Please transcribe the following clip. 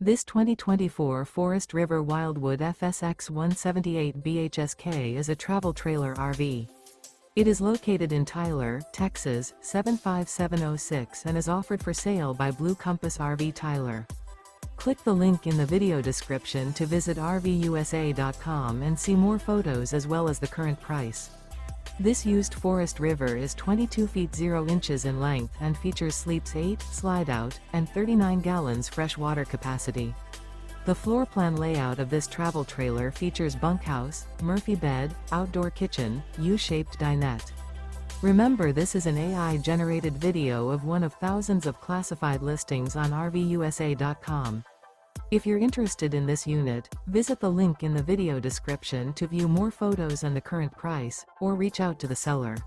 This 2024 Forest River Wildwood FSX 178 BHSK is a travel trailer RV. It is located in Tyler, Texas, 75706 and is offered for sale by Blue Compass RV Tyler. Click the link in the video description to visit RVUSA.com and see more photos as well as the current price. This used Forest River is 22 feet 0 inches in length and features sleeps 8, slide-out, and 39 gallons fresh water capacity. The floor plan layout of this travel trailer features bunkhouse, Murphy bed, outdoor kitchen, U-shaped dinette. Remember, this is an AI-generated video of one of thousands of classified listings on RVUSA.com. If you're interested in this unit, visit the link in the video description to view more photos and the current price, or reach out to the seller.